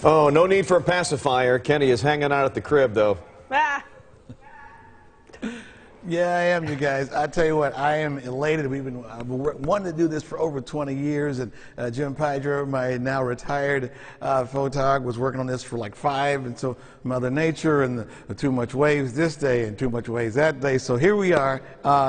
Oh, no need for a pacifier. Kenny is hanging out at the crib, though. Ah. Yeah, I am, you guys. I tell you what, I am elated. I've been wanting to do this for over 20 years, and Jim Pydro, my now retired photog, was working on this for like 5, and so Mother Nature and the Too Much Waves this day and Too Much Waves that day. So here we are.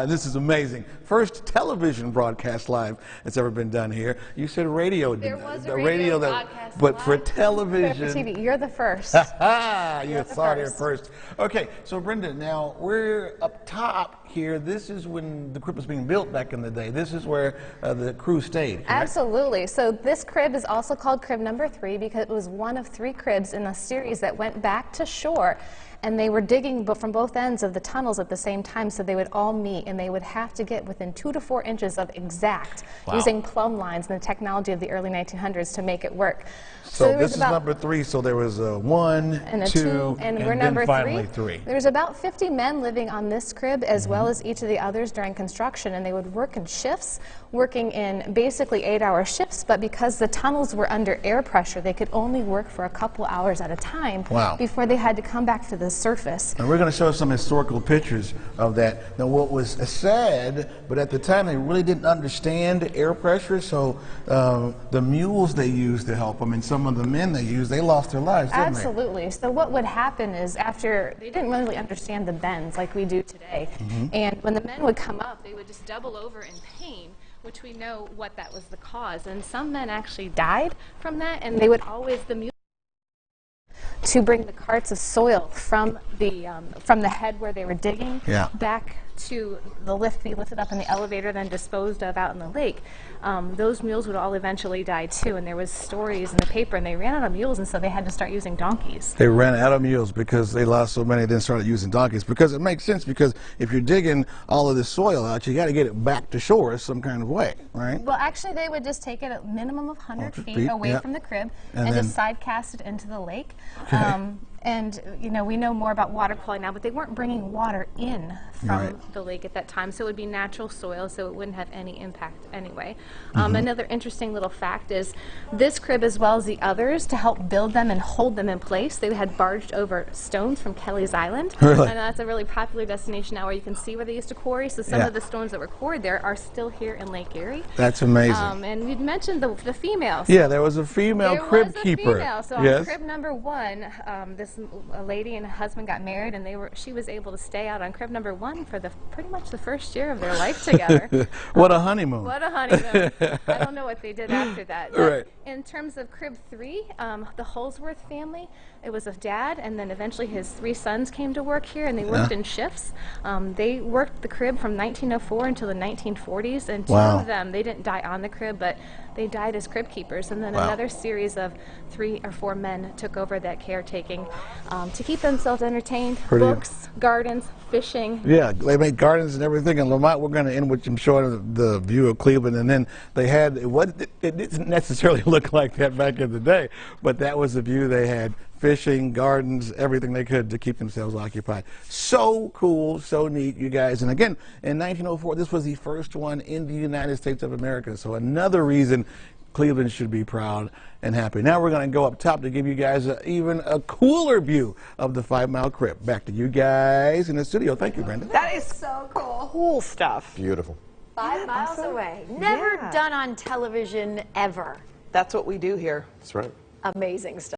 This is amazing. First television broadcast live that's ever been done here. You said radio. There was a radio broadcast but live. for television. For TV, you're the first. You saw it here first. Okay, so Brenda, now we're up top here. This is when the crib was being built back in the day. This is where the crew stayed, correct? Absolutely. So this crib is also called crib number 3 because it was one of 3 cribs in a series that went back to shore. And they were digging from both ends of the tunnels at the same time, so they would all meet, and they would have to get within 2 to 4 inches of exact, using plumb lines and the technology of the early 1900s to make it work. So this is number 3, so there was a 1, and a 2, 2, and we're then number finally 3. 3. There's about 50 men living on this crib, as well as each of the others during construction, and they would work in shifts, working in basically 8-hour shifts, but because the tunnels were under air pressure, they could only work for a couple hours at a time before they had to come back to the surface. And we're going to show some historical pictures of that. Now, what was said, but at the time they really didn't understand air pressure, so the mules they used to help them and some of the men they used, they lost their lives, didn't they? Absolutely. So what would happen is after, they didn't really understand the bends like we do today, and when the men would come up, they would just double over in pain, which we know what that was the cause. And some men actually died from that, and they would always, the mules, to bring the carts of soil from the head where they were digging back to the lift, be lifted up in the elevator, then disposed of out in the lake. Those mules would all eventually die too, and there was stories in the paper, and they ran out of mules, and so they had to start using donkeys. They ran out of mules because they lost so many, then started using donkeys. Because it makes sense, because if you're digging all of this soil out, you got to get it back to shore some kind of way, right? Well, actually, they would just take it a minimum of 100 feet away from the crib and just side cast it into the lake. And, you know, we know more about water quality now, but they weren't bringing water in from the lake at that time, so it would be natural soil, so it wouldn't have any impact anyway. Another interesting little fact is this crib, as well as the others, to help build them and hold them in place, they had barged over stones from Kelly's Island. Really? And that's a really popular destination now where you can see where they used to quarry, so some of the stones that were quarried there are still here in Lake Erie. That's amazing. And you'd mentioned the females. Yeah, there was a female crib keeper. So on crib number 1, a lady and a husband got married, and she was able to stay out on crib number 1 for pretty much the first year of their life together. What a honeymoon. What a honeymoon. I don't know what they did after that. But in terms of crib 3, the Holsworth family, it was a dad, and then eventually his 3 sons came to work here, and they worked in shifts. They worked the crib from 1904 until the 1940s, and 2 of them, they didn't die on the crib, but they died as crib keepers. And then another series of 3 or 4 men took over that caretaking to keep themselves entertained. Books, gardens, fishing. Yeah, they made gardens and everything. And Lamont, we're going to end with them showing the view of Cleveland. And then they had, it didn't necessarily look like that back in the day, but that was the view they had. Fishing, gardens, everything they could to keep themselves occupied. So cool, so neat, you guys. And again, in 1904, this was the first one in the United States of America. So another reason Cleveland should be proud and happy. Now we're going to go up top to give you guys even a cooler view of the 5 Mile Crib. Back to you guys in the studio. Thank you, Brenda. That is so cool. Cool stuff. Beautiful. 5 miles away. Never done on television ever. That's what we do here. That's right. Amazing stuff.